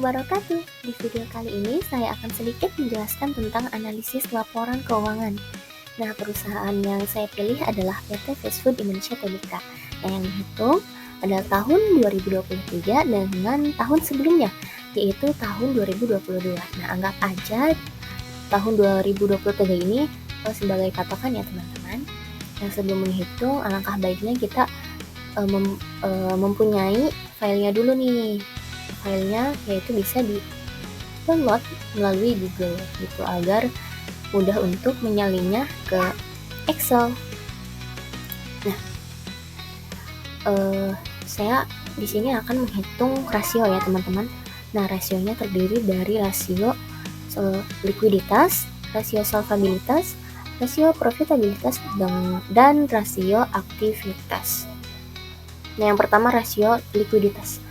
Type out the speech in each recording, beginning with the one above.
wabarakatuh. Di video kali ini saya akan sedikit menjelaskan tentang analisis laporan keuangan. Nah, perusahaan yang saya pilih adalah PT Fast Food Indonesia Tbk. Nah, yang dihitung adalah tahun 2023 dengan tahun sebelumnya, yaitu tahun 2022. Nah, anggap aja tahun 2023 ini sebagai patokan ya teman-teman. Nah, sebelum menghitung, alangkah baiknya kita mempunyai filenya dulu nih. Filenya yaitu bisa di-download melalui Google gitu agar mudah untuk menyalinnya ke Excel. Nah, saya di sini akan menghitung rasio ya teman-teman. Nah, rasionya terdiri dari rasio likuiditas, rasio solvabilitas, rasio profitabilitas, dan rasio aktivitas. Nah, yang pertama rasio likuiditas.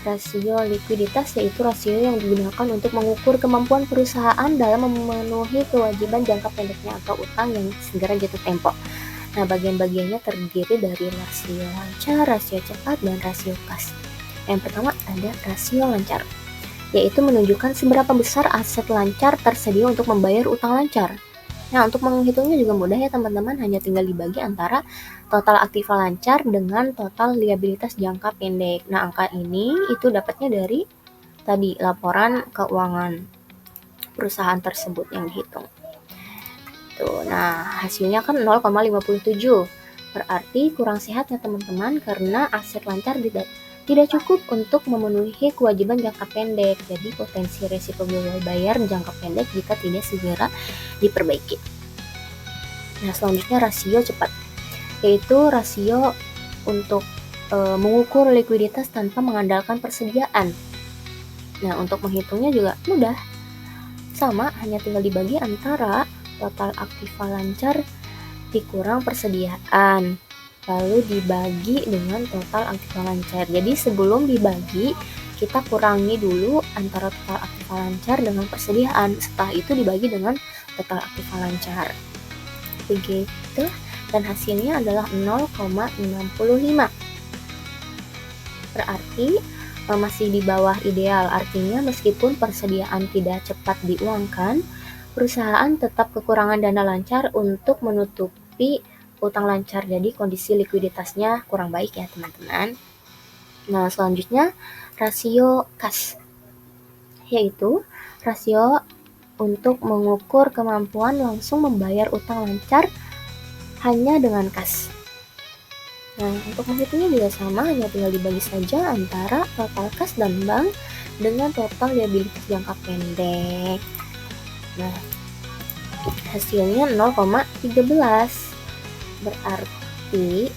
Rasio likuiditas yaitu rasio yang digunakan untuk mengukur kemampuan perusahaan dalam memenuhi kewajiban jangka pendeknya atau utang yang segera jatuh tempo. Nah, bagian-bagiannya terdiri dari rasio lancar, rasio cepat, dan rasio kas. Yang pertama ada rasio lancar, yaitu menunjukkan seberapa besar aset lancar tersedia untuk membayar utang lancar. Nah, untuk menghitungnya juga mudah ya teman-teman, hanya tinggal dibagi antara total aktiva lancar dengan total liabilitas jangka pendek. Nah, angka ini itu dapatnya dari tadi laporan keuangan perusahaan tersebut yang dihitung. Tuh, nah hasilnya kan 0,57. Berarti kurang sehat ya teman-teman karena aset lancar tidak cukup untuk memenuhi kewajiban jangka pendek. Jadi potensi resiko gagal bayar jangka pendek jika tidak segera diperbaiki. Nah, selanjutnya rasio cepat, yaitu rasio untuk mengukur likuiditas tanpa mengandalkan persediaan. Nah, untuk menghitungnya juga mudah. Sama, hanya tinggal dibagi antara total aktiva lancar dikurang persediaan, lalu dibagi dengan total aktiva lancar. Jadi sebelum dibagi, kita kurangi dulu antara total aktiva lancar dengan persediaan. Setelah itu dibagi dengan total aktiva lancar. Begitu, dan hasilnya adalah 0,65. Berarti masih di bawah ideal. Artinya meskipun persediaan tidak cepat diuangkan, perusahaan tetap kekurangan dana lancar untuk menutupi utang lancar. Jadi kondisi likuiditasnya kurang baik ya teman-teman. Nah, selanjutnya rasio kas, yaitu rasio untuk mengukur kemampuan langsung membayar utang lancar hanya dengan kas. Nah, untuk menghitungnya juga sama, hanya tinggal dibagi saja antara total kas dan bank dengan total liabilitas jangka pendek. Nah, hasilnya 0,13. Berarti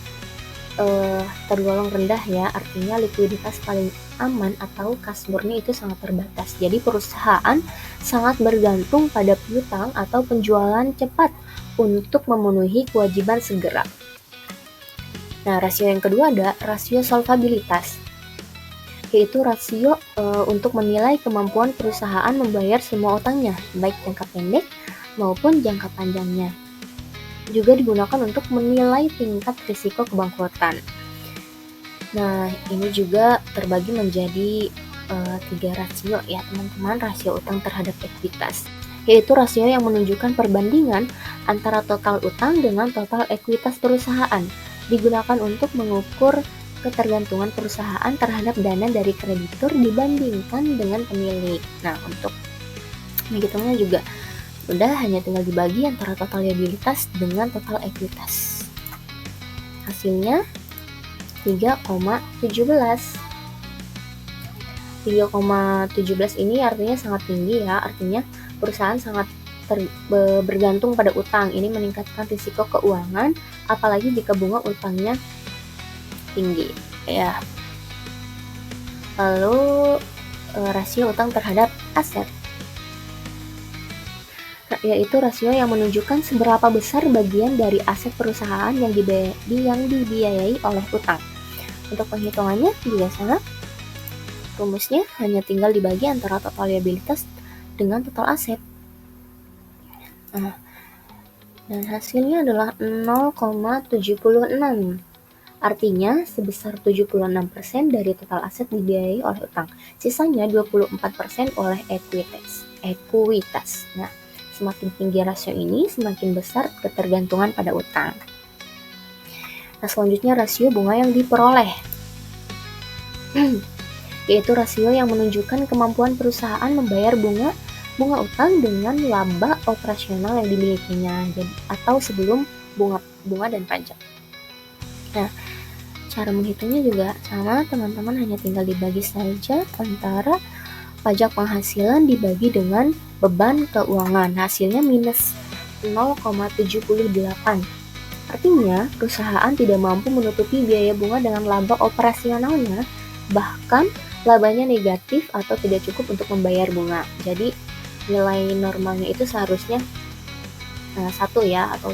tergolong rendah ya, artinya likuiditas paling aman atau kas murni itu sangat terbatas. Jadi perusahaan sangat bergantung pada piutang atau penjualan cepat untuk memenuhi kewajiban segera. Nah, rasio yang kedua ada rasio solvabilitas, yaitu rasio untuk menilai kemampuan perusahaan membayar semua utangnya, baik jangka pendek maupun jangka panjangnya. Juga digunakan untuk menilai tingkat risiko kebangkrutan. Nah, ini juga terbagi menjadi 3 rasio ya teman-teman. Rasio utang terhadap ekuitas, yaitu rasio yang menunjukkan perbandingan antara total utang dengan total ekuitas perusahaan. Digunakan untuk mengukur ketergantungan perusahaan terhadap dana dari kreditur dibandingkan dengan pemilik. Nah, untuk menghitungnya juga udah, hanya tinggal dibagi antara total liabilitas dengan total ekuitas. Hasilnya 3,17. 3,17 ini artinya sangat tinggi ya, artinya perusahaan sangat bergantung pada utang. Ini meningkatkan risiko keuangan, apalagi jika bunga utangnya tinggi ya. Lalu rasio utang terhadap aset, yaitu rasio yang menunjukkan seberapa besar bagian dari aset perusahaan yang dibiayai oleh utang. Untuk penghitungannya juga sama, rumusnya hanya tinggal dibagi antara total liabilitas dengan total aset. Nah, dan hasilnya adalah 0,76. Artinya sebesar 76% dari total aset dibiayai oleh utang. Sisanya 24% oleh ekuitas. Nah, semakin tinggi rasio ini, semakin besar ketergantungan pada utang. Nah, selanjutnya rasio bunga yang diperoleh. Yaitu rasio yang menunjukkan kemampuan perusahaan membayar bunga utang dengan laba operasional yang dimilikinya atau sebelum bunga dan pajak. Nah, cara menghitungnya juga sama teman-teman, hanya tinggal dibagi saja antara pajak penghasilan dibagi dengan beban keuangan. Hasilnya minus 0,78. Artinya perusahaan tidak mampu menutupi biaya bunga dengan laba operasionalnya, bahkan labanya negatif atau tidak cukup untuk membayar bunga. Jadi nilai normalnya itu seharusnya satu atau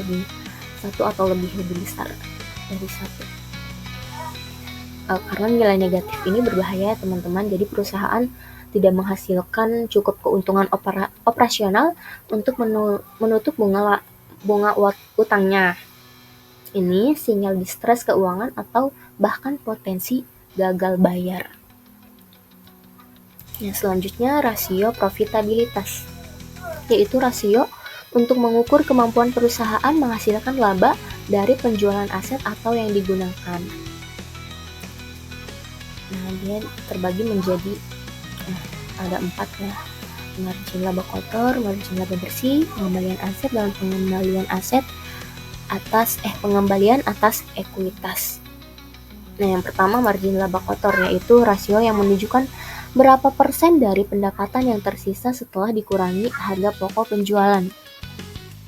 lebih besar dari 1. Karena nilai negatif ini berbahaya teman-teman, jadi perusahaan tidak menghasilkan cukup keuntungan operasional untuk menutup bunga utangnya. Ini sinyal distres keuangan atau bahkan potensi gagal bayar. Yang selanjutnya rasio profitabilitas, yaitu rasio untuk mengukur kemampuan perusahaan menghasilkan laba dari penjualan aset atau yang digunakan. Nah, dia terbagi menjadi ada 4 ya. Margin laba kotor, margin laba bersih, pengembalian aset, dan pengembalian atas ekuitas. Nah, yang pertama margin laba kotor, yaitu rasio yang menunjukkan berapa persen dari pendapatan yang tersisa setelah dikurangi harga pokok penjualan.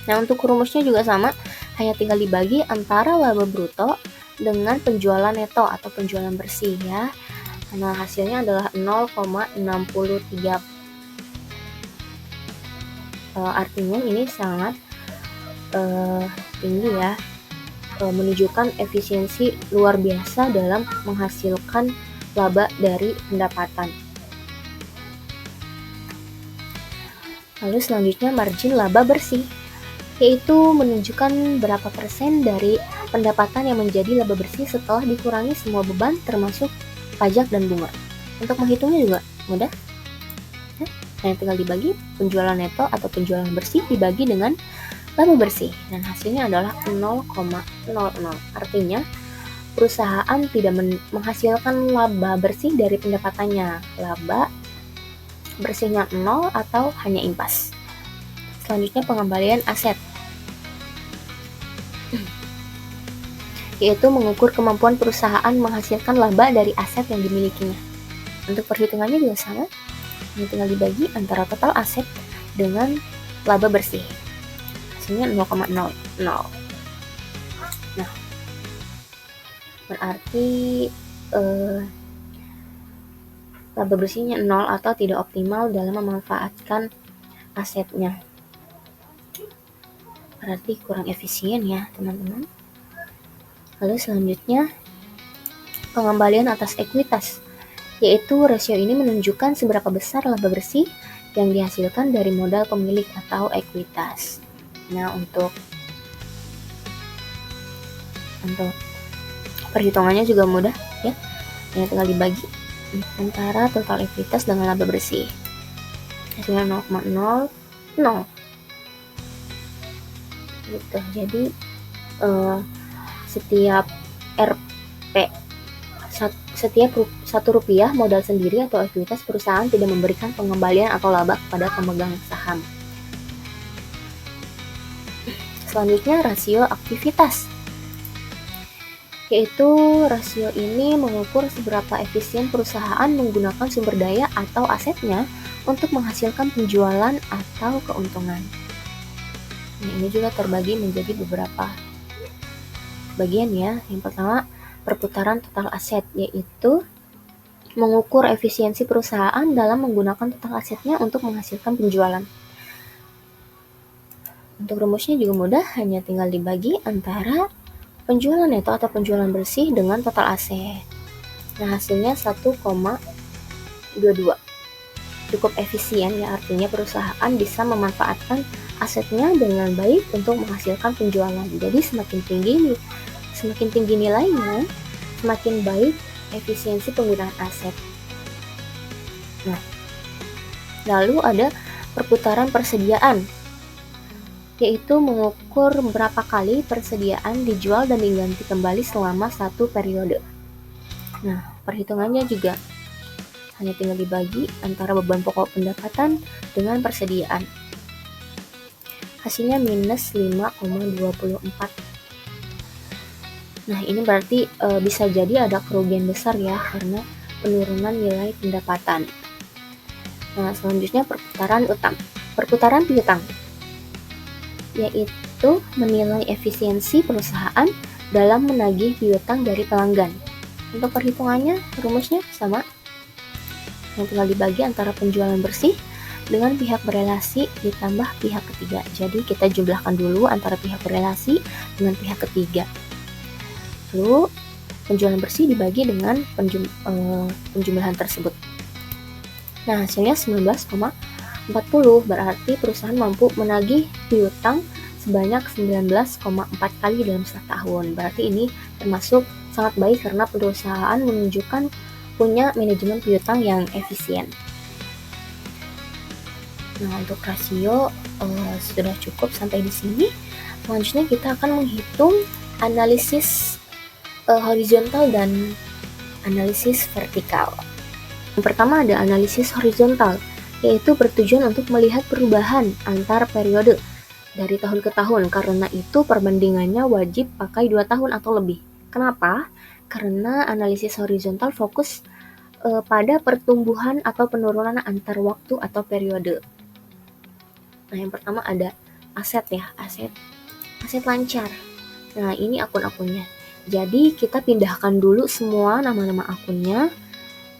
Nah, untuk rumusnya juga sama, hanya tinggal dibagi antara laba bruto dengan penjualan neto atau penjualan bersih ya. Nah, hasilnya adalah 0,63. Artinya ini sangat tinggi ya, menunjukkan efisiensi luar biasa dalam menghasilkan laba dari pendapatan. Lalu selanjutnya margin laba bersih, yaitu menunjukkan berapa persen dari pendapatan yang menjadi laba bersih setelah dikurangi semua beban termasuk pajak dan bunga. Untuk menghitungnya juga mudah. Yang tinggal dibagi penjualan neto atau penjualan bersih dibagi dengan laba bersih, dan hasilnya adalah 0,00. Artinya perusahaan tidak menghasilkan laba bersih dari pendapatannya. Laba bersihnya 0 atau hanya impas. Selanjutnya pengembalian aset, yaitu mengukur kemampuan perusahaan menghasilkan laba dari aset yang dimilikinya. Untuk perhitungannya juga sama, ini tinggal dibagi antara total aset dengan laba bersih. Hasilnya 0,00. Nah, berarti laba bersihnya 0 atau tidak optimal dalam memanfaatkan asetnya. Berarti kurang efisien ya teman-teman. Lalu selanjutnya pengembalian atas ekuitas, yaitu rasio ini menunjukkan seberapa besar laba bersih yang dihasilkan dari modal pemilik atau ekuitas. Nah, untuk perhitungannya juga mudah ya. Yang tinggal dibagi antara total ekuitas dengan laba bersih. Hasilnya 0,00. Gitu. Jadi setiap Rp1 modal sendiri atau ekuitas perusahaan tidak memberikan pengembalian atau laba kepada pemegang saham. Selanjutnya rasio aktivitas, yaitu rasio ini mengukur seberapa efisien perusahaan menggunakan sumber daya atau asetnya untuk menghasilkan penjualan atau keuntungan. Ini juga terbagi menjadi beberapa bagian ya. Yang pertama, perputaran total aset, yaitu mengukur efisiensi perusahaan dalam menggunakan total asetnya untuk menghasilkan penjualan. Untuk rumusnya juga mudah, hanya tinggal dibagi antara penjualan neto atau penjualan bersih dengan total aset. Nah, hasilnya 1,22. Cukup efisien ya, artinya perusahaan bisa memanfaatkan asetnya dengan baik untuk menghasilkan penjualan. Jadi semakin tinggi nilainya, semakin baik efisiensi penggunaan aset. Nah, lalu ada perputaran persediaan, yaitu mengukur berapa kali persediaan dijual dan diganti kembali selama satu periode. Nah, perhitungannya juga hanya tinggal dibagi antara beban pokok pendapatan dengan persediaan. Hasilnya minus 5,24. Nah, ini berarti bisa jadi ada kerugian besar ya karena penurunan nilai pendapatan. Nah, selanjutnya perputaran piutang, yaitu menilai efisiensi perusahaan dalam menagih piutang dari pelanggan. Untuk perhitungannya, rumusnya sama. Yang tinggal dibagi antara penjualan bersih dengan pihak berelasi ditambah pihak ketiga. Jadi kita jumlahkan dulu antara pihak berelasi dengan pihak ketiga. Lalu penjualan bersih dibagi dengan penjumlahan tersebut. Nah, hasilnya 19,40, berarti perusahaan mampu menagih piutang sebanyak 19,4 kali dalam setahun. Berarti ini termasuk sangat baik karena perusahaan menunjukkan punya manajemen piutang yang efisien. Nah, untuk rasio sudah cukup sampai di sini. Selanjutnya kita akan menghitung analisis horizontal dan analisis vertikal. Yang pertama ada analisis horizontal, yaitu bertujuan untuk melihat perubahan antar periode dari tahun ke tahun. Karena itu perbandingannya wajib pakai 2 tahun atau lebih. Kenapa? Karena analisis horizontal fokus pada pertumbuhan atau penurunan antar waktu atau periode. Nah, yang pertama ada aset ya, aset lancar. Nah, ini akun-akunnya. Jadi kita pindahkan dulu semua nama-nama akunnya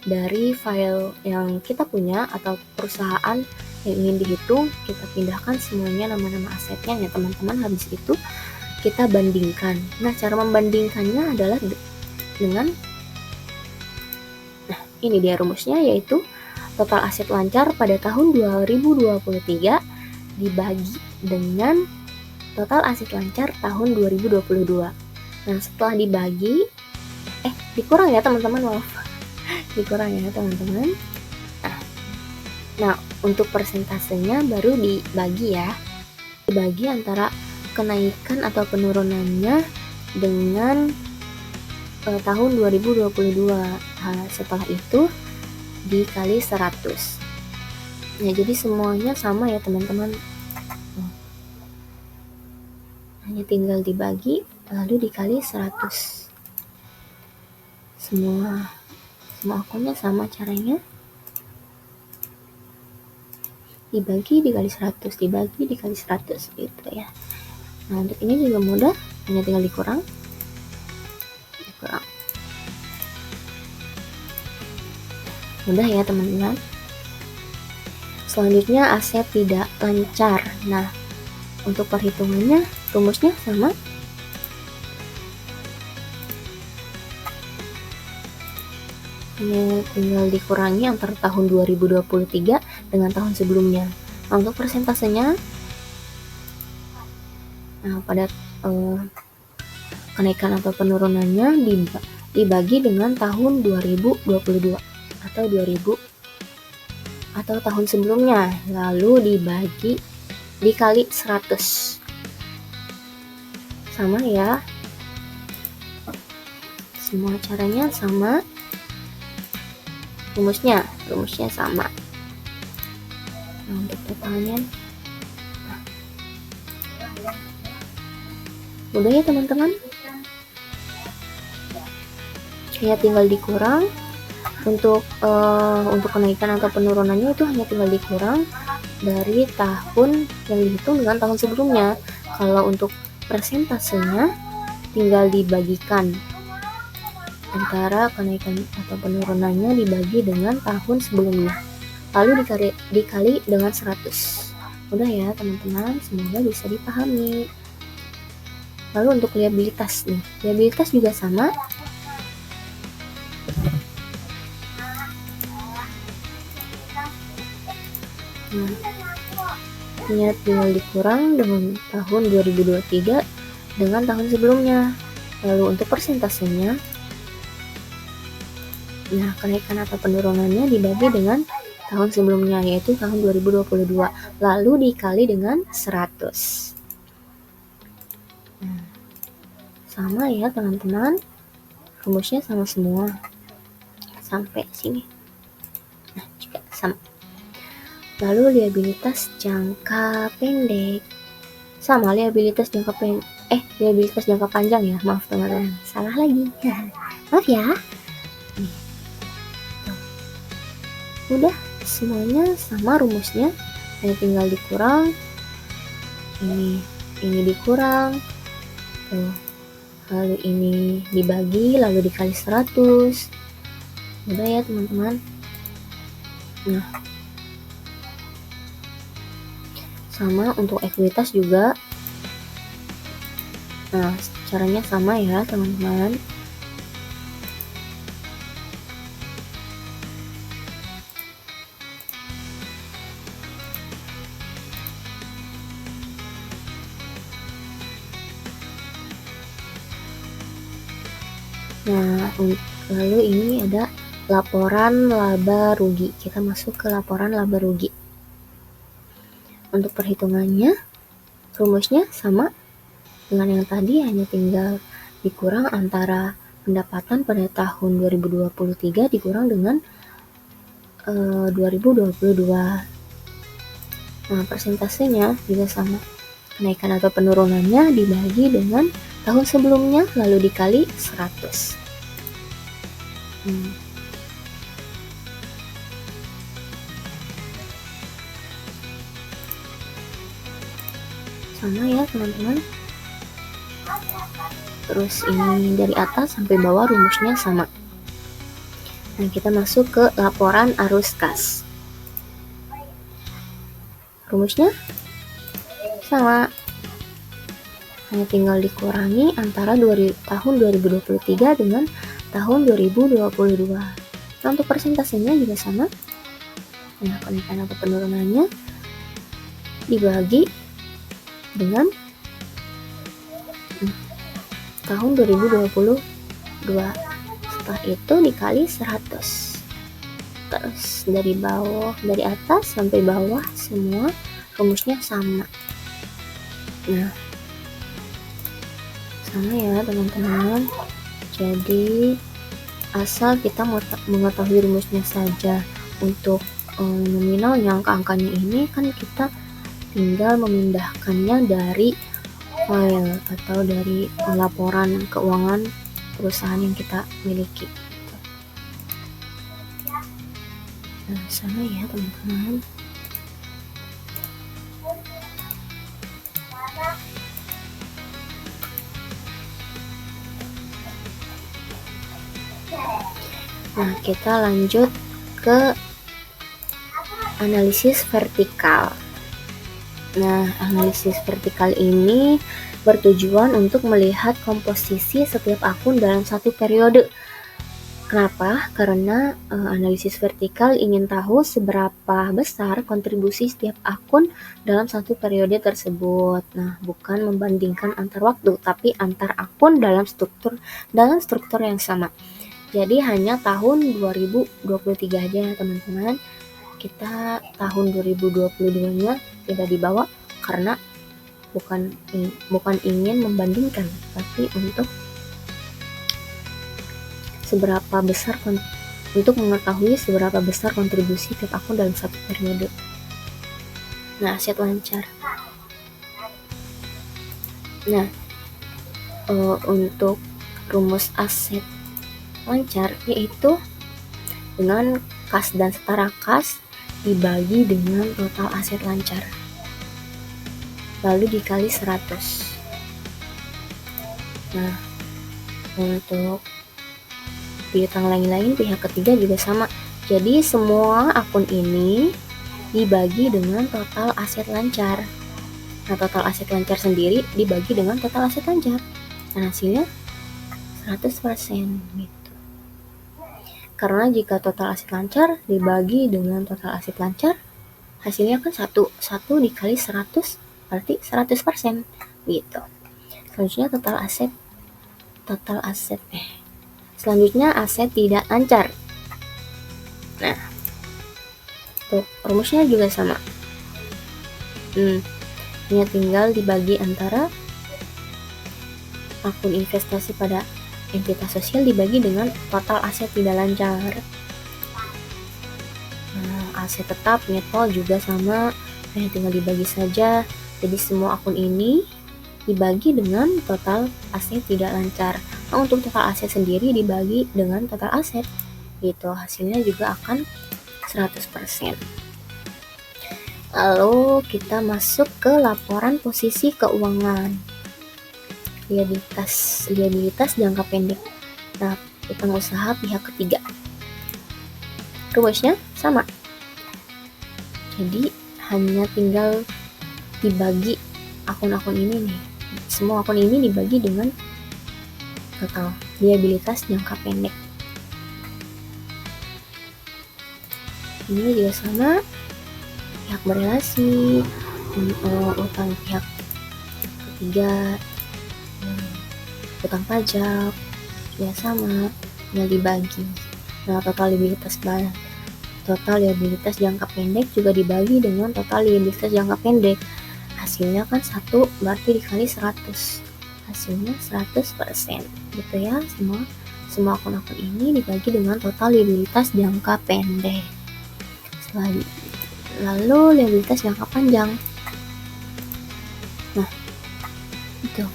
dari file yang kita punya atau perusahaan yang ingin dihitung, kita pindahkan semuanya nama-nama asetnya ya teman-teman. Habis itu kita bandingkan. Nah, cara membandingkannya adalah dengan ini dia rumusnya, yaitu total aset lancar pada tahun 2023 dibagi dengan total aset lancar tahun 2022. Nah, setelah dibagi dikurang ya teman-teman, maaf. Dikurang ya teman-teman. Nah, untuk persentasenya baru dibagi ya. Dibagi antara kenaikan atau penurunannya dengan tahun 2022. Nah, setelah itu dikali 100. Nah, jadi semuanya sama ya teman-teman. Hanya tinggal dibagi lalu dikali 100. Semua akunnya sama caranya. Dibagi dikali 100, dibagi dikali 100 gitu ya. Nah, untuk ini juga mudah, hanya tinggal dikurang. Mudah ya teman-teman. Selanjutnya aset tidak lancar. Nah, untuk perhitungannya rumusnya sama. Hanya tinggal dikurangi antara tahun 2023 dengan tahun sebelumnya. Nah, untuk persentasenya pada kenaikan atau penurunannya dibagi dengan tahun 2022 atau 2000 atau tahun sebelumnya, lalu dikali 100. Sama ya, semua caranya sama, rumusnya sama. Nah, untuk totalnya mudah ya teman-teman, hanya tinggal dikurang. Untuk kenaikan atau penurunannya itu hanya tinggal dikurang dari tahun yang dihitung dengan tahun sebelumnya. Kalau untuk persentasenya tinggal dibagikan antara kenaikan atau penurunannya dibagi dengan tahun sebelumnya, lalu dikali dengan 100. Mudah ya teman-teman, semoga bisa dipahami. Lalu untuk liabilitas nih, liabilitas juga sama. Hanya tinggal dikurang dengan tahun 2023 dengan tahun sebelumnya. Lalu untuk persentasenya Nah, kenaikan atau penurunannya dibagi dengan tahun sebelumnya, yaitu tahun 2022, lalu dikali dengan 100. Sama ya teman-teman, rumusnya sama semua sampai sini. Nah, juga sama. Lalu liabilitas jangka pendek. Sama liabilitas jangka liabilitas jangka panjang ya. Maaf teman-teman, salah lagi. Maaf ya. Nih. Udah semuanya sama rumusnya, hanya tinggal dikurang. Ini dikurang. Tuh. Lalu ini dibagi, lalu dikali 100. Udah ya teman-teman. Nah, sama untuk ekuitas juga. Nah, caranya sama ya teman-teman. Nah, lalu ini ada laporan laba rugi. Kita masuk ke laporan laba rugi. Untuk perhitungannya, rumusnya sama dengan yang tadi, hanya tinggal dikurang antara pendapatan pada tahun 2023 dikurang dengan 2022. Nah, persentasenya juga sama. Kenaikan atau penurunannya dibagi dengan tahun sebelumnya, lalu dikali 100. Sama ya teman-teman. Terus ini dari atas sampai bawah rumusnya sama. Nah, kita masuk ke laporan arus kas. Rumusnya sama, hanya tinggal dikurangi antara tahun 2023 dengan tahun 2022. Nah, untuk persentasenya juga sama. Nah, kenaikan atau penurunannya dibagi dengan tahun 2022. Setelah itu dikali 100. Terus dari atas sampai bawah semua rumusnya sama. Nah, sama ya teman-teman. Jadi asal kita mengetahui rumusnya saja. Untuk nominalnya, angka-angkanya ini kan kita tinggal memindahkannya dari file atau dari laporan keuangan perusahaan yang kita miliki. Nah, sama ya teman-teman. Nah, kita lanjut ke analisis vertikal. Nah, analisis vertikal ini bertujuan untuk melihat komposisi setiap akun dalam satu periode. Kenapa? Karena analisis vertikal ingin tahu seberapa besar kontribusi setiap akun dalam satu periode tersebut. Nah, bukan membandingkan antar waktu, tapi antar akun dalam struktur yang sama. Jadi hanya tahun 2023 aja teman-teman. Kita tahun 2022-nya tidak dibawa karena bukan ingin membandingkan, tapi untuk mengetahui seberapa besar kontribusi tiap akun dalam satu periode. Nah, aset lancar. Nah, untuk rumus aset lancar yaitu dengan kas dan setara kas dibagi dengan total aset lancar, lalu dikali 100. Nah, untuk piutang lain-lain pihak ketiga juga sama. Jadi semua akun ini dibagi dengan total aset lancar. Nah, total aset lancar sendiri dibagi dengan total aset lancar. Dan hasilnya 100% gitu. Karena jika total aset lancar dibagi dengan total aset lancar, hasilnya kan 1 dikali 100 berarti 100% gitu. Selanjutnya aset tidak lancar. Nah, untuk rumusnya juga sama. Hanya tinggal dibagi antara akun investasi pada entitas sosial dibagi dengan total aset tidak lancar. Nah, aset tetap netto juga sama, hanya tinggal dibagi saja. Jadi semua akun ini dibagi dengan total aset tidak lancar. Nah, untuk total aset sendiri dibagi dengan total aset, gitu. Hasilnya juga akan 100%. Lalu kita masuk ke laporan posisi keuangan. Liabilitas jangka pendek. Nah, utang usaha pihak ketiga. Rumusnya sama. Jadi hanya tinggal dibagi akun-akun ini nih. Semua akun ini dibagi dengan total liabilitas jangka pendek. Ini juga sama. Pihak berelasi, utang pihak ketiga, utang pajak ya sama, tinggal dibagi. Nah, total liabilitas jangka pendek juga dibagi dengan total liabilitas jangka pendek. Hasilnya kan 1 berarti dikali 100, hasilnya 100%, gitu ya. Semua akun-akun ini dibagi dengan total liabilitas jangka pendek. Lalu liabilitas jangka panjang. Nah, itu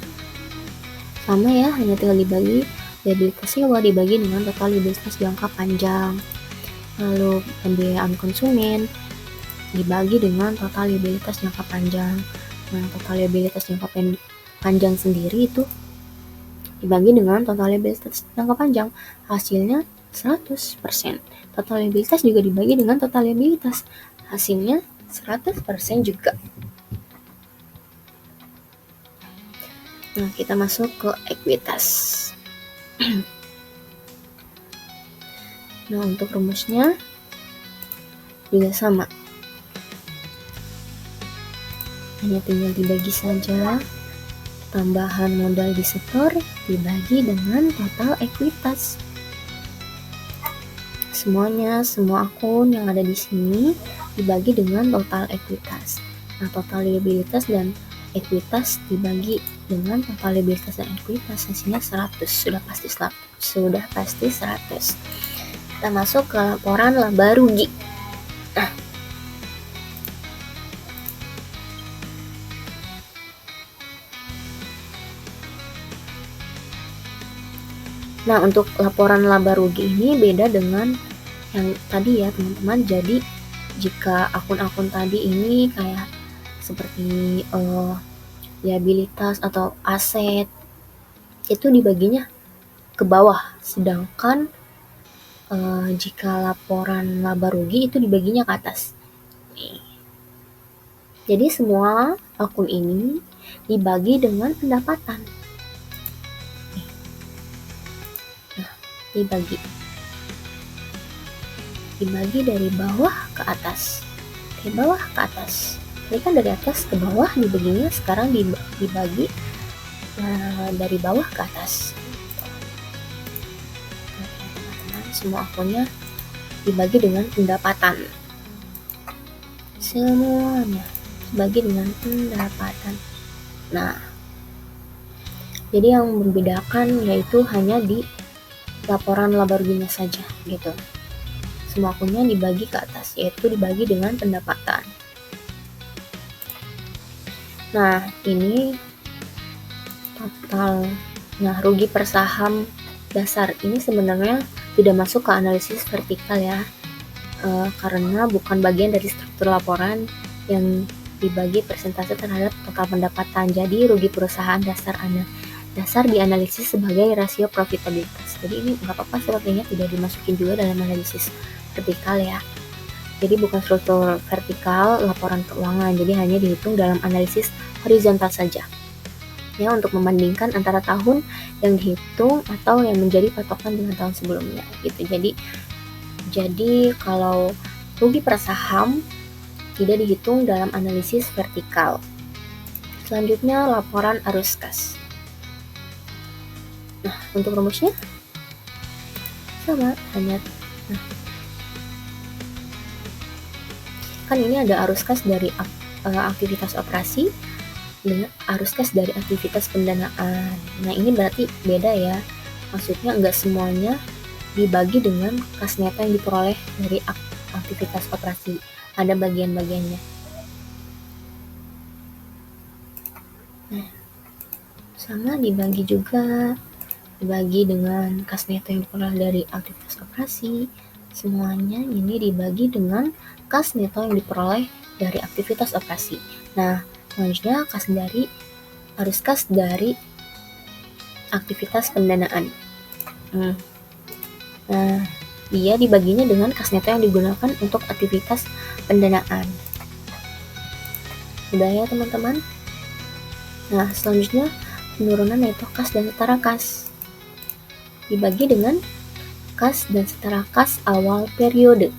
sama ya, hanya tinggal dibagi liabilitas sewa dibagi dengan total liabilitas jangka panjang. Lalu pembiayaan konsumen dibagi dengan total liabilitas jangka panjang. Nah, total liabilitas jangka panjang sendiri itu dibagi dengan total liabilitas jangka panjang, hasilnya 100%. Total liabilitas juga dibagi dengan total liabilitas, hasilnya 100% juga. Nah, kita masuk ke ekuitas. Nah, untuk rumusnya juga sama. Hanya tinggal dibagi saja. Tambahan modal disetor dibagi dengan total ekuitas. Semua akun yang ada di sini dibagi dengan total ekuitas. Nah, total liabilitas dan ekuitas dibagi dengan total liabilitas dan ekuitas, hasilnya 100, sudah pasti 100. Kita masuk ke laporan laba rugi. Nah, untuk laporan laba rugi ini beda dengan yang tadi ya, teman-teman. Jadi jika akun-akun tadi ini kayak seperti liabilitas atau aset, itu dibaginya ke bawah, sedangkan jika laporan laba rugi itu dibaginya ke atas. Jadi semua akun ini dibagi dengan pendapatan. Nah, dibagi dari bawah ke atas. Dari bawah ke atas. Ini kan dari atas ke bawah dibaginya, sekarang dibagi dari bawah ke atas. Teman-teman, semua akunnya dibagi dengan pendapatan. Semuanya dibagi dengan pendapatan. Nah, jadi yang membedakan yaitu hanya di laporan laba ruginya saja, gitu. Semua akunnya dibagi ke atas, yaitu dibagi dengan pendapatan. Nah, ini total. Nah, rugi per saham dasar ini sebenarnya tidak masuk ke analisis vertikal ya, karena bukan bagian dari struktur laporan yang dibagi persentase terhadap total pendapatan. Jadi rugi perusahaan dasar dianalisis sebagai rasio profitabilitas. Jadi ini nggak apa-apa sepertinya tidak dimasukin juga dalam analisis vertikal ya. Jadi bukan struktur vertikal laporan keuangan, jadi hanya dihitung dalam analisis horizontal saja. Ya, untuk membandingkan antara tahun yang dihitung atau yang menjadi patokan dengan tahun sebelumnya gitu. Jadi kalau rugi per saham tidak dihitung dalam analisis vertikal. Selanjutnya laporan arus kas. Nah, untuk rumusnya sama, kan ini ada arus kas dari aktivitas operasi dengan arus kas dari aktivitas pendanaan. Nah, ini berarti beda ya. Maksudnya enggak semuanya dibagi dengan kas neto yang diperoleh dari aktivitas operasi. Ada bagian-bagiannya. Nah, sama dibagi dengan kas neto yang diperoleh dari aktivitas operasi. Semuanya ini dibagi dengan kas neto yang diperoleh dari aktivitas operasi. Nah, selanjutnya arus kas dari aktivitas pendanaan. Nah, dia dibaginya dengan kas neto yang digunakan untuk aktivitas pendanaan. Udah ya teman-teman? Nah, selanjutnya penurunan neto kas dan setara kas. Dibagi dengan kas dan setara kas awal periode.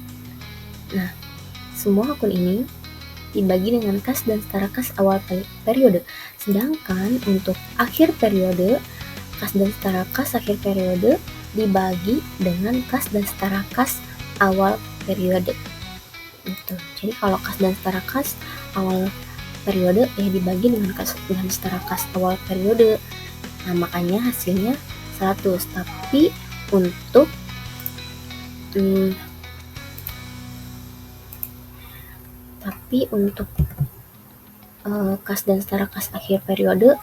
Nah, semua akun ini dibagi dengan kas dan setara kas awal periode. Sedangkan untuk akhir periode, kas dan setara kas akhir periode dibagi dengan kas dan setara kas awal periode. Gitu. Jadi kalau kas dan setara kas awal periode ya dibagi dengan kas dan setara kas awal periode. Nah, makanya hasilnya 100. Tapi untuk kas dan setara kas akhir periode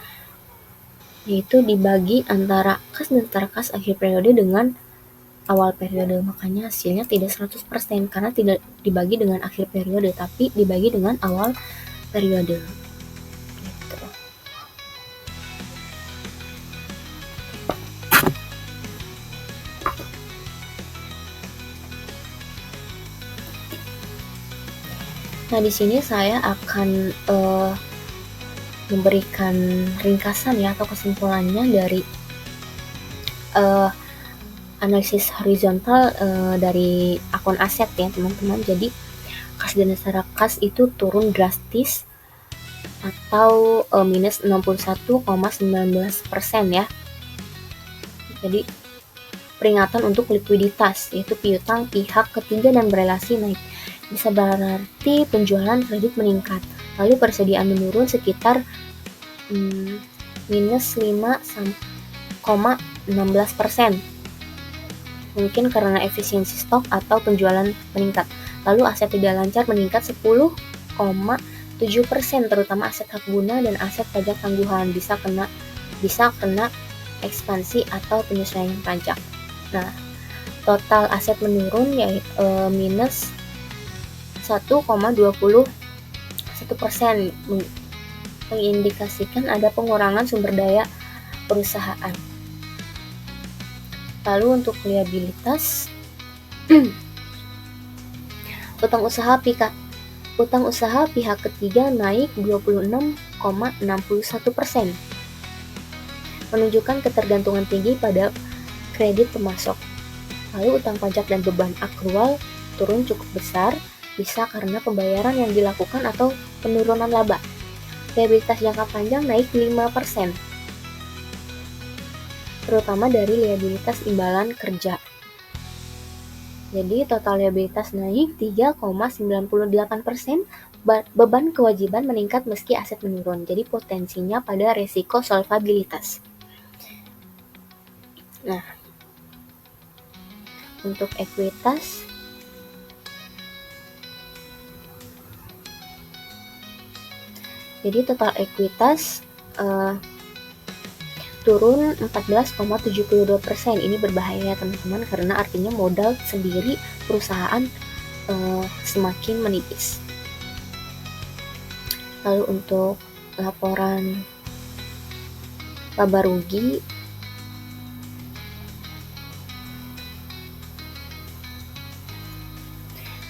yaitu dibagi antara kas dan setara kas akhir periode dengan awal periode. Makanya hasilnya tidak 100% karena tidak dibagi dengan akhir periode tapi dibagi dengan awal periode. Gitu. Nah, di sini saya akan memberikan ringkasan ya atau kesimpulannya dari analisis horizontal dari akun aset ya teman-teman. Jadi kas dan setara kas itu turun drastis atau minus 61,19% ya. Jadi peringatan untuk likuiditas yaitu piutang pihak ketiga dan berelasi naik. Bisa berarti penjualan kredit meningkat. Lalu persediaan menurun sekitar minus 5,16%. Mungkin karena efisiensi stok atau penjualan meningkat. Lalu aset tidak lancar meningkat 10,7%, terutama aset hak guna dan aset pajak tangguhan bisa kena ekspansi atau penyesuaian pajak. Nah, total aset menurun yaitu minus 1,21%, mengindikasikan ada pengurangan sumber daya perusahaan. Lalu untuk liabilitas, utang usaha pihak ketiga naik 26,61%, menunjukkan ketergantungan tinggi pada kredit pemasok. Lalu utang pajak dan beban akrual turun cukup besar, bisa karena pembayaran yang dilakukan atau penurunan laba. Liabilitas jangka panjang naik 5%, terutama dari liabilitas imbalan kerja. Jadi total liabilitas naik 3,98%, beban kewajiban meningkat meski aset menurun. Jadi potensinya pada resiko solvabilitas. Nah, untuk ekuitas, jadi total ekuitas turun 14,72%. Ini berbahaya teman-teman karena artinya modal sendiri perusahaan semakin menipis. Lalu untuk laporan laba rugi,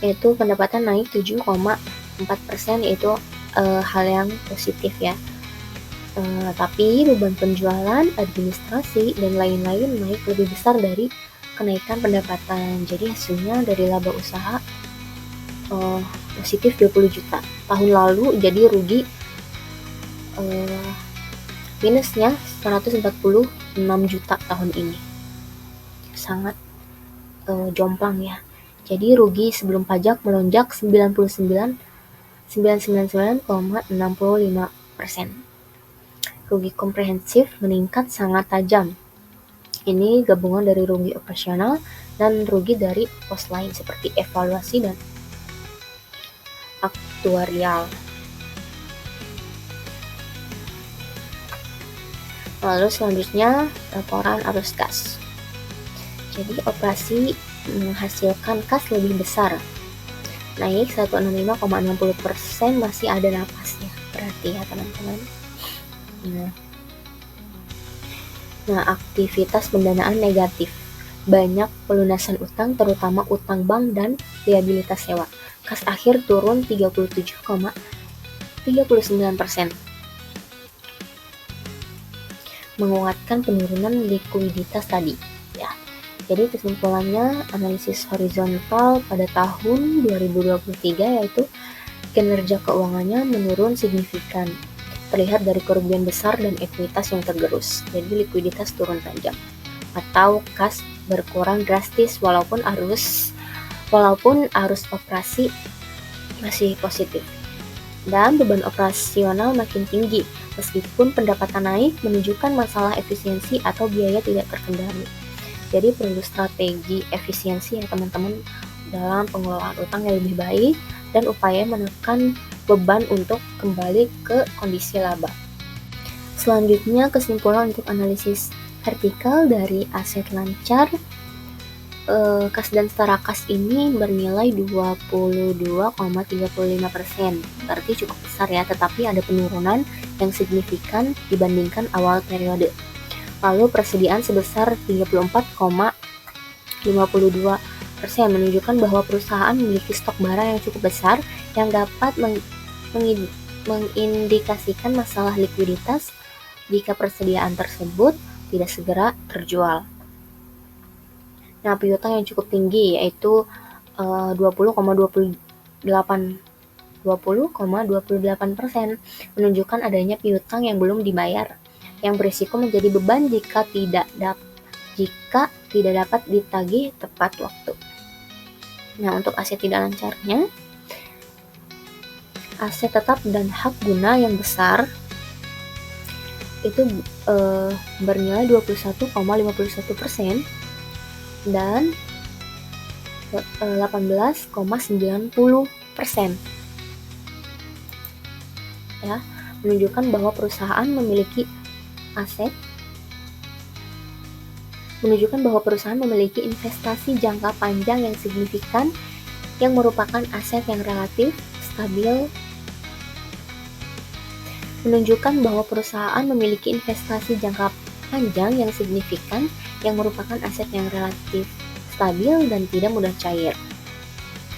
yaitu pendapatan naik 7,4%, yaitu hal yang positif ya. Tapi beban penjualan, administrasi, dan lain-lain naik lebih besar dari kenaikan pendapatan. Jadi hasilnya dari laba usaha positif 20 juta. Tahun lalu jadi rugi minusnya 146 juta tahun ini. Sangat jomplang ya. Jadi rugi sebelum pajak melonjak 99 99,65%. Rugi komprehensif meningkat sangat tajam. Ini gabungan dari rugi operasional dan rugi dari pos lain seperti evaluasi dan aktuarial. Lalu selanjutnya laporan arus kas. Jadi operasi menghasilkan kas lebih besar, naik 165,60%, masih ada napasnya berarti ya teman-teman. Nah, aktivitas pendanaan negatif. Banyak pelunasan utang, terutama utang bank dan liabilitas sewa. Kas akhir turun 37,39%. Menguatkan penurunan likuiditas tadi. Ya. Jadi kesimpulannya, analisis horizontal pada tahun 2023 yaitu kinerja keuangannya menurun signifikan. Terlihat dari kerugian besar dan ekuitas yang tergerus, jadi likuiditas turun tajam atau kas berkurang drastis walaupun arus operasi masih positif. Dan beban operasional makin tinggi meskipun pendapatan naik, menunjukkan masalah efisiensi atau biaya tidak terkendali. Jadi perlu strategi efisiensi ya teman-teman dalam pengelolaan utang yang lebih baik dan upaya menekan beban untuk kembali ke kondisi laba. Selanjutnya kesimpulan untuk analisis vertikal dari aset lancar. Kas dan setara kas ini bernilai 22,35%, berarti cukup besar ya, tetapi ada penurunan yang signifikan dibandingkan awal periode. Lalu persediaan sebesar 34,52% menunjukkan bahwa perusahaan memiliki stok barang yang cukup besar yang dapat mengindikasikan masalah likuiditas jika persediaan tersebut tidak segera terjual. Nah, piutang yang cukup tinggi yaitu 20,28% menunjukkan adanya piutang yang belum dibayar, yang berisiko menjadi beban jika tidak dapat ditagih tepat waktu. Nah, untuk aset tidak lancarnya, aset tetap dan hak guna yang besar itu bernilai 21,51% dan 18,90%. Ya, menunjukkan bahwa perusahaan memiliki investasi jangka panjang yang signifikan yang merupakan aset yang relatif stabil. Menunjukkan bahwa perusahaan memiliki investasi jangka panjang yang signifikan yang merupakan aset yang relatif stabil dan tidak mudah cair.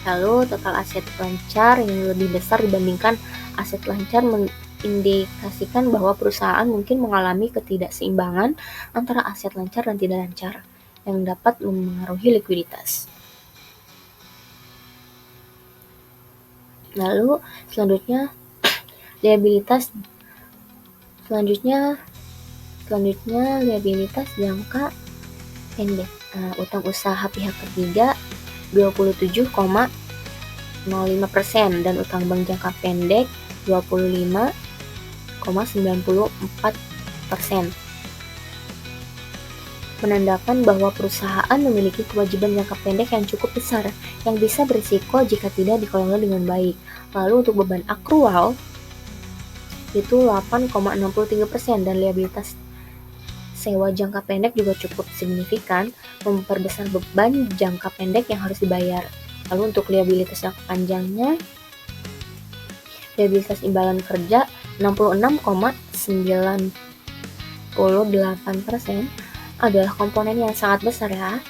Lalu total aset lancar yang lebih besar dibandingkan aset lancar mengindikasikan bahwa perusahaan mungkin mengalami ketidakseimbangan antara aset lancar dan tidak lancar yang dapat mempengaruhi likuiditas. Lalu selanjutnya liabilitas jangka pendek. Utang usaha pihak ketiga 27,05% dan utang bank jangka pendek 25,94%. Menandakan bahwa perusahaan memiliki kewajiban jangka pendek yang cukup besar yang bisa berisiko jika tidak dikelola dengan baik. Lalu untuk beban akrual itu 8,63% dan liabilitas sewa jangka pendek juga cukup signifikan memperbesar beban jangka pendek yang harus dibayar. Lalu untuk liabilitas jangka panjangnya, liabilitas imbalan kerja 66,98% adalah komponen yang sangat besar ya,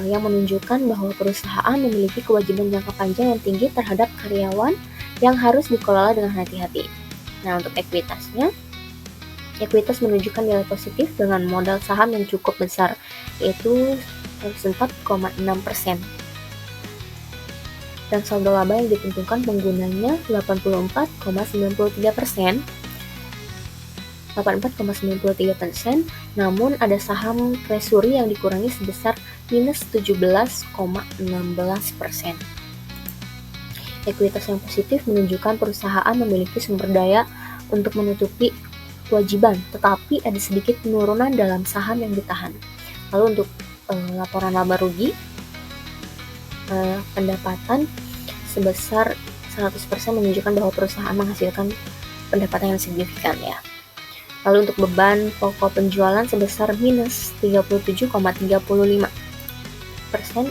yang menunjukkan bahwa perusahaan memiliki kewajiban jangka panjang yang tinggi terhadap karyawan yang harus dikelola dengan hati-hati. Nah, untuk ekuitasnya, ekuitas menunjukkan nilai positif dengan modal saham yang cukup besar, yaitu 104,6%. Dan saldo laba yang ditentukan penggunanya 84,93%, namun ada saham treasury yang dikurangi sebesar minus 17,16%. Likuiditas yang positif menunjukkan perusahaan memiliki sumber daya untuk menutupi kewajiban, tetapi ada sedikit penurunan dalam saham yang ditahan. Lalu untuk laporan laba rugi, pendapatan sebesar 100% menunjukkan bahwa perusahaan menghasilkan pendapatan yang signifikan ya. Lalu untuk beban pokok penjualan sebesar minus 37,35%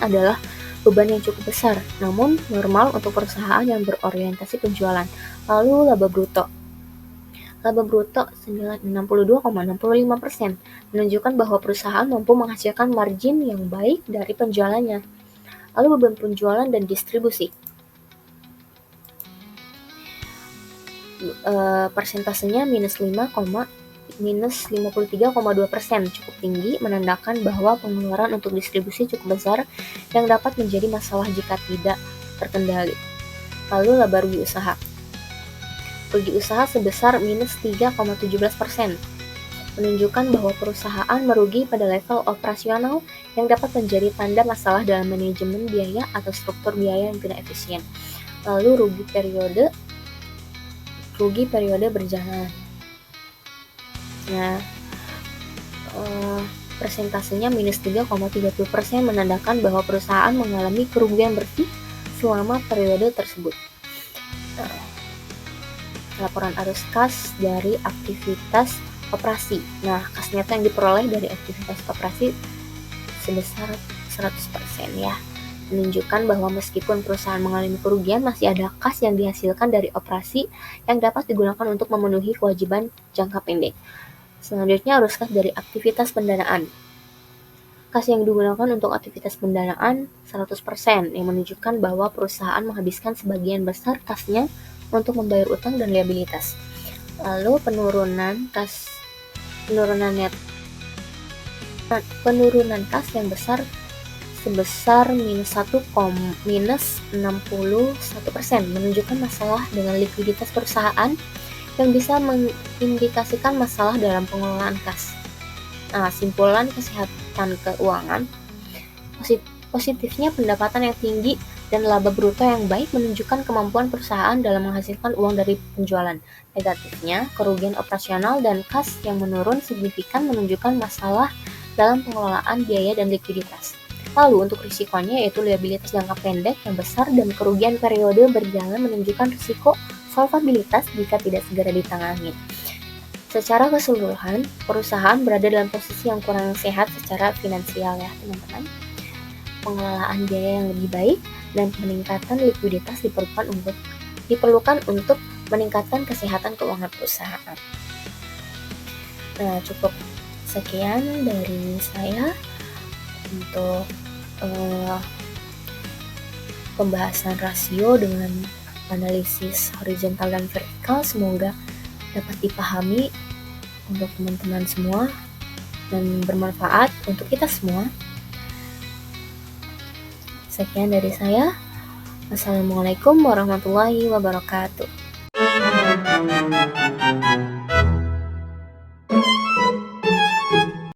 adalah beban yang cukup besar, namun normal untuk perusahaan yang berorientasi penjualan. Lalu laba bruto 62,65% menunjukkan bahwa perusahaan mampu menghasilkan margin yang baik dari penjualannya. Lalu beban penjualan dan distribusi, persentasenya minus 53,2%, cukup tinggi, menandakan bahwa pengeluaran untuk distribusi cukup besar yang dapat menjadi masalah jika tidak terkendali. Lalu laba rugi usaha sebesar minus 3,17%, menunjukkan bahwa perusahaan merugi pada level operasional yang dapat menjadi tanda masalah dalam manajemen biaya atau struktur biaya yang tidak efisien. Lalu rugi periode berjalan. Nah, persentasenya minus 3,30%, menandakan bahwa perusahaan mengalami kerugian bersih selama periode tersebut. Laporan arus kas dari aktivitas operasi. Nah, kas neto yang diperoleh dari aktivitas operasi sebesar 100% ya. Menunjukkan bahwa meskipun perusahaan mengalami kerugian, masih ada kas yang dihasilkan dari operasi yang dapat digunakan untuk memenuhi kewajiban jangka pendek. Selanjutnya arus kas dari aktivitas pendanaan. Kas yang digunakan untuk aktivitas pendanaan 100%, yang menunjukkan bahwa perusahaan menghabiskan sebagian besar kasnya untuk membayar utang dan liabilitas. Lalu penurunan kas yang besar sebesar minus 61%, menunjukkan masalah dengan likuiditas perusahaan yang bisa mengindikasikan masalah dalam pengelolaan kas. Nah, simpulan kesehatan keuangan, positifnya pendapatan yang tinggi dan laba bruto yang baik menunjukkan kemampuan perusahaan dalam menghasilkan uang dari penjualan. Negatifnya, kerugian operasional dan kas yang menurun signifikan menunjukkan masalah dalam pengelolaan biaya dan likuiditas. Lalu untuk risikonya, yaitu liabilitas jangka pendek yang besar dan kerugian periode berjalan, menunjukkan risiko solvabilitas jika tidak segera ditangani. Secara keseluruhan, perusahaan berada dalam posisi yang kurang sehat secara finansial ya teman-teman. Pengelolaan biaya yang lebih baik dan peningkatan likuiditas diperlukan untuk meningkatkan kesehatan keuangan perusahaan. Nah, cukup sekian dari saya untuk pembahasan rasio dengan analisis horizontal dan vertikal. Semoga dapat dipahami untuk teman-teman semua dan bermanfaat untuk kita semua. Sekian dari saya. Assalamualaikum warahmatullahi wabarakatuh.